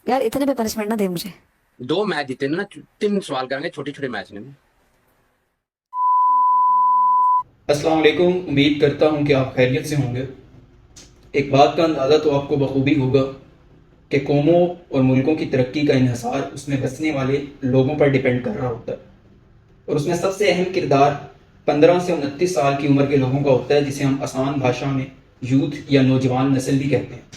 यार इतने पे पनिशमेंट ना दे मुझे। 2 मैच जीते ना, 3 सवाल करेंगे छोटे छोटे मैच में। अस्सलाम वालेकुम। उम्मीद करता हूँ कि आप खैरियत से होंगे। एक बात का अंदाज़ा तो आपको बखूबी होगा कि कौमों और मुल्कों की तरक्की का इन्हिसार उसमें बसने वाले लोगों पर डिपेंड कर रहा होता है, और उसमें सबसे अहम किरदार 15 से 29 साल की उम्र के लोगों का होता है, जिसे हम आसान भाषा में यूथ या नौजवान नस्ल भी कहते हैं।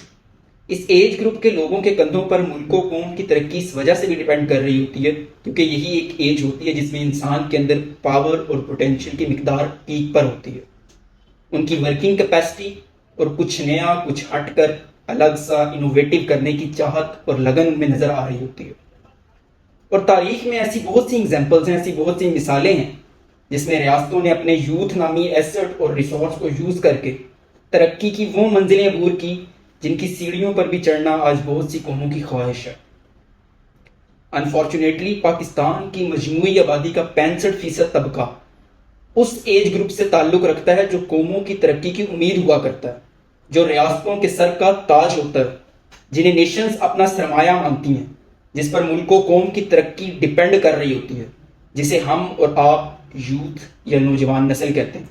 इस एज ग्रुप के लोगों के कंधों पर मुल्कों कौम की तरक्की इस वजह से भी डिपेंड कर रही होती है क्योंकि यही एक एज होती है जिसमें इंसान के अंदर पावर और पोटेंशियल की मिकदार पीक पर होती है। उनकी वर्किंग कैपेसिटी और कुछ नया, कुछ हटकर अलग सा इनोवेटिव करने की चाहत और लगन उनमें नजर आ रही होती है। और तारीख में ऐसी बहुत सी एग्जांपल्स हैं, ऐसी बहुत सी मिसालें हैं जिसमें रियासतों ने अपने यूथ नामी एसेट और रिसोर्स को यूज करके तरक्की की वो मंजिलें अबूर की जिनकी सीढ़ियों पर भी चढ़ना आज बहुत सी कौमों की ख्वाहिश है। अनफॉर्चुनेटली पाकिस्तान की मजमूई आबादी का 65% तबका उस एज ग्रुप से ताल्लुक रखता है जो कौमों की तरक्की की उम्मीद हुआ करता है, जो रियासतों के सर का ताज होता है, जिन्हें नेशंस अपना सरमाया मानती हैं, जिस पर मुल्कों कौम की तरक्की डिपेंड कर रही होती है, जिसे हम और आप यूथ या नौजवान नस्ल कहते हैं।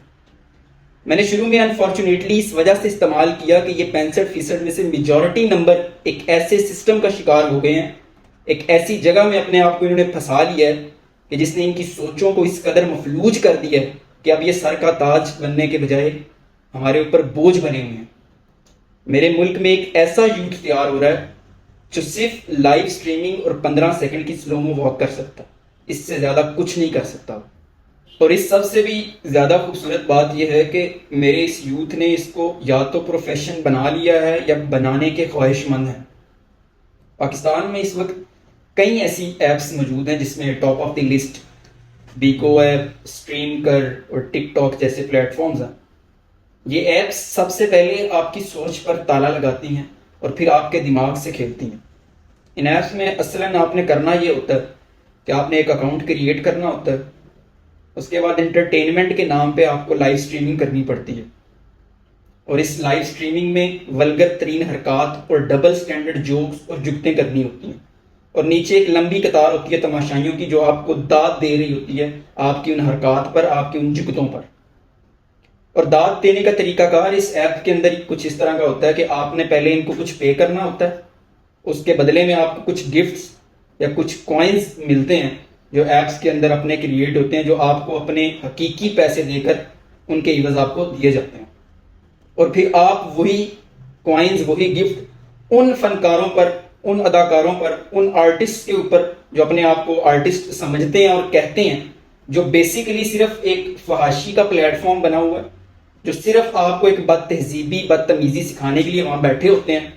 मैंने शुरू में अनफॉर्चुनेटली इस वजह से इस्तेमाल किया कि ये 65% में से मेजॉरिटी नंबर एक ऐसे सिस्टम का शिकार हो गए हैं, एक ऐसी जगह में अपने आप को इन्होंने फंसा लिया है कि जिसने इनकी सोचों को इस कदर मफलूज कर दिया है कि अब ये सर का ताज बनने के बजाय हमारे ऊपर बोझ बने हुए हैं। मेरे मुल्क में एक ऐसा यूथ तैयार हो रहा है जो सिर्फ लाइव स्ट्रीमिंग और 15 सेकंड की स्लोमो वॉक कर सकता है, इससे ज़्यादा कुछ नहीं कर सकता। और इस सब से भी ज़्यादा खूबसूरत बात यह है कि मेरे इस यूथ ने इसको या तो प्रोफेशन बना लिया है या बनाने के ख्वाहिशमंद हैं। पाकिस्तान में इस वक्त कई ऐसी ऐप्स मौजूद हैं जिसमें top of the list Bigo app, stream कर और टिकटॉक जैसे प्लेटफॉर्म्स हैं। ये ऐप्स सबसे पहले आपकी सोच पर ताला लगाती हैं और फिर आपके दिमाग से खेलती हैं। इन ऐप्स में असलन आपने करना ये होता है कि आपने एक अकाउंट क्रिएट करना होता है, उसके बाद एंटरटेनमेंट के नाम पे आपको लाइव स्ट्रीमिंग करनी पड़ती है, और इस लाइव स्ट्रीमिंग में वल्गर तरीन हरकत और डबल स्टैंडर्ड जोक्स और जुगतें करनी होती हैं, और नीचे एक लंबी कतार होती है तमाशाइयों की जो आपको दाद दे रही होती है आपकी उन हरकत पर, आपकी उन जुगतों पर। और दाद देने का तरीकाकार इस ऐप के अंदर कुछ इस तरह का होता है कि आपने पहले इनको कुछ पे करना होता है, उसके बदले में आपको कुछ गिफ्ट्स या कुछ कॉइन्स मिलते हैं जो ऐप्स के अंदर अपने क्रिएट होते हैं, जो आपको अपने हकीकी पैसे देकर उनके इवज आपको दिए जाते हैं। और फिर आप वही कॉइन्स, वही गिफ्ट उन फनकारों पर, उन अदाकारों पर, उन आर्टिस्ट के ऊपर जो अपने आप को आर्टिस्ट समझते हैं और कहते हैं, जो बेसिकली सिर्फ एक फहाशी का प्लेटफॉर्म बना हुआ है, जो सिर्फ आपको एक बद तहजीबी, बदतमीजी सिखाने के लिए वहां बैठे होते हैं,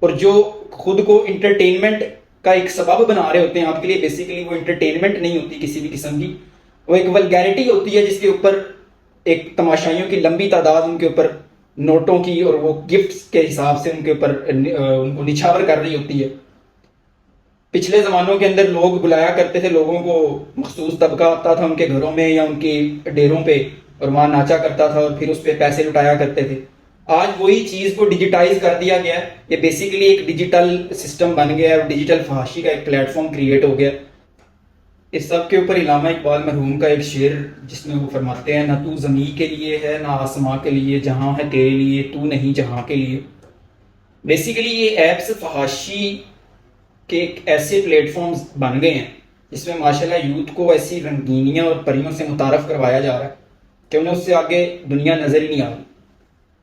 और जो खुद को इंटरटेनमेंट का एक सबब बना रहे होते हैं आपके लिए। बेसिकली वो इंटरटेनमेंट नहीं होती किसी भी किस्म की, वो एक वल्गैरिटी होती है जिसके ऊपर एक तमाशाइयों की लंबी तादाद उनके ऊपर नोटों की और वो गिफ्ट्स के हिसाब से उनके ऊपर उनको निछावर कर रही होती है। पिछले ज़मानों के अंदर लोग बुलाया करते थे लोगों को, मखसूस तबका आता था उनके घरों में या उनके डेरों पे, और वहाँ नाचा करता था और फिर उस पर पैसे लुटाया करते थे। आज वही चीज़ को डिजिटाइज कर दिया गया है, ये बेसिकली एक डिजिटल सिस्टम बन गया है और डिजिटल फहाशी का एक प्लेटफॉर्म क्रिएट हो गया। इस सब के ऊपर इल्लामा इकबाल मरहूम का एक शेर जिसमें वो फरमाते हैं, ना तू ज़मी के लिए है ना आसमां के लिए, जहाँ है तेरे लिए तू नहीं जहाँ के लिए। बेसिकली ये ऐप्स फहाशी के एक ऐसे प्लेटफॉर्म्स बन गए हैं जिसमें माशाल्लाह यूथ को ऐसी रंगीनियां और परियों से मुतारफ करवाया जा रहा है कि उन्हें उससे आगे दुनिया नजर ही नहीं आ रही।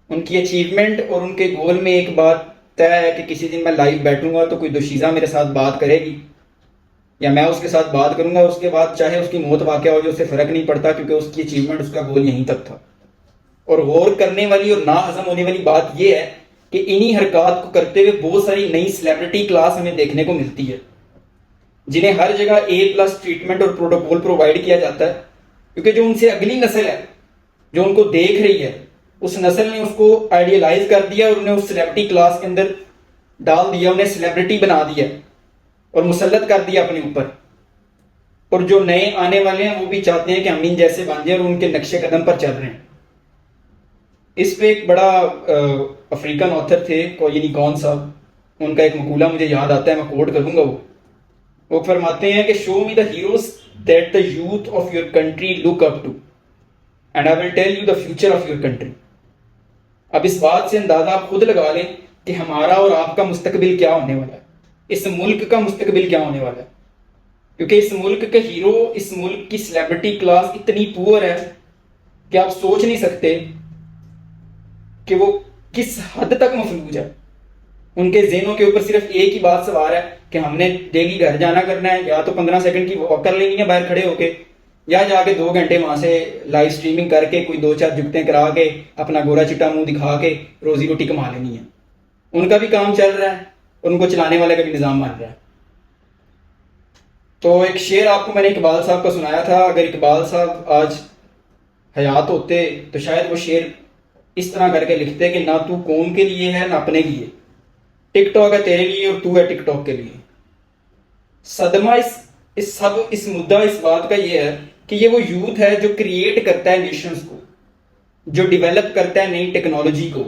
उनकी अचीवमेंट और उनके गोल में एक बात तय है कि किसी दिन मैं लाइव बैठूंगा तो कोई दोशीज़ा मेरे साथ बात करेगी या मैं उसके साथ बात करूंगा, उसके बाद चाहे उसकी मौत वाक़या हो जाए उससे फ़र्क नहीं पड़ता क्योंकि उसकी अचीवमेंट, उसका गोल यहीं तक था। और गौर करने वाली और ना हजम होने वाली बात यह है कि इन्हीं हरकत को करते हुए बहुत सारी नई सेलिब्रिटी क्लास हमें देखने को मिलती है जिन्हें हर जगह A+ ट्रीटमेंट और प्रोटोकॉल प्रोवाइड किया जाता है, क्योंकि जो उनसे अगली नस्ल है जो उनको देख रही है, उस नस्ल ने उसको आइडियलाइज कर दिया और उन्हें उस सेलिब्रिटी क्लास के अंदर डाल दिया, उन्हें सेलिब्रिटी बना दिया और मुसल्लत कर दिया अपने ऊपर। और जो नए आने वाले हैं वो भी चाहते हैं कि हम इन जैसे बन जाए और उनके नक्शे कदम पर चल रहे हैं। इस पे एक बड़ा अफ्रीकन ऑथर थे कोयनी कौन साहब, ان کا ایک مقولہ مجھے یاد آتا ہے, میں کوٹ کروں گا. وہ فرماتے ہیں کہ show me the heroes that the youth of your country look up to and I will tell you the future of your country. اب اس بات سے اندازہ آپ خود لگا لیں کہ ہمارا اور آپ کا مستقبل کیا ہونے والا ہے, اس ملک کا مستقبل کیا ہونے والا ہے. کیونکہ اس ملک کے ہیرو, اس ملک کی سیلیبریٹی کلاس اتنی پور ہے کہ آپ سوچ نہیں سکتے کہ وہ کس حد تک مفلوج ہے. ان کے ذہنوں کے اوپر صرف ایک ہی بات سوار ہے کہ ہم نے ڈیلی گھر جانا کرنا ہے, یا تو 15 سیکنڈ کی واک کر لینی ہے باہر کھڑے ہو کے, یا جا کے 2 گھنٹے وہاں سے لائیو سٹریمنگ کر کے کوئی 2-4 جگتیں کرا کے اپنا گورا چٹا منہ دکھا کے روزی روٹی کما لینی ہے. ان کا بھی کام چل رہا ہے اور ان کو چلانے والے کا بھی نظام بن رہا ہے. تو ایک شعر آپ کو میں نے اقبال صاحب کا سنایا تھا. اگر اقبال صاحب آج حیات ہوتے تو شاید وہ شعر اس طرح کر کے لکھتے کہ نہ تو قوم کے لیے ہے نہ اپنے لیے, ٹک ٹاک ہے تیرے لیے اور تو ہے ٹک ٹاک کے لیے. صدمہ اس مدعا اس بات کا یہ ہے کہ یہ وہ یوتھ ہے جو کریٹ کرتا ہے نیشنز کو, جو ڈیولپ کرتا ہے نئی ٹیکنالوجی کو,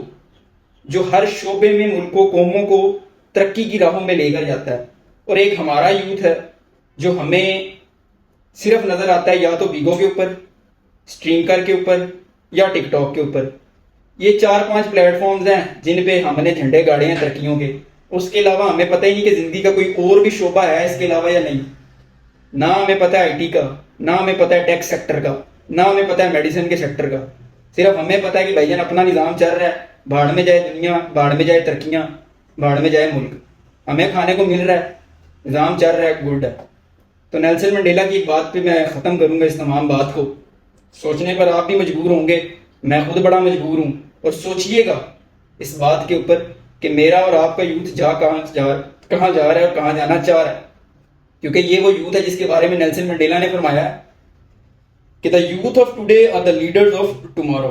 جو ہر شعبے میں ملکوں قوموں کو ترقی کی راہوں میں لے کر جاتا ہے. اور ایک ہمارا یوتھ ہے جو ہمیں صرف نظر آتا ہے یا تو بیگو کے اوپر, اسٹرینکر کے اوپر یا ٹک ٹاک کے اوپر. یہ 4-5 پلیٹ فارمز ہیں جن پہ ہم نے جھنڈے گاڑے ہیں ترقیوں کے. اس کے علاوہ ہمیں پتہ ہی نہیں کہ زندگی کا کوئی اور بھی شعبہ ہے اس کے علاوہ یا نہیں. نہ ہمیں پتہ ہے IT کا, نہ ہمیں پتہ ہے ٹیکس سیکٹر کا, نہ ہمیں پتہ ہے میڈیسن کے سیکٹر کا. صرف ہمیں پتہ ہے کہ بھائی جان اپنا نظام چل رہا ہے, بھاڑ میں جائے دنیا, بھاڑ میں جائے ترقیاں, بھاڑ میں جائے ملک. ہمیں کھانے کو مل رہا ہے, نظام چل رہا ہے, گڈ ہے. تو نیلسن منڈیلا کی ایک بات پہ میں ختم کروں گا اس تمام بات کو. سوچنے پر آپ بھی مجبور ہوں گے, میں خود بڑا مجبور ہوں. اور سوچئے گا اس بات کے اوپر کہ میرا اور آپ کا یوتھ کہاں جا رہا ہے اور کہاں جانا چاہ رہا ہے. کیونکہ یہ وہ یوتھ ہے جس کے بارے میں نیلسن منڈیلا نے فرمایا ہے کہ the youth of today are the leaders of tomorrow.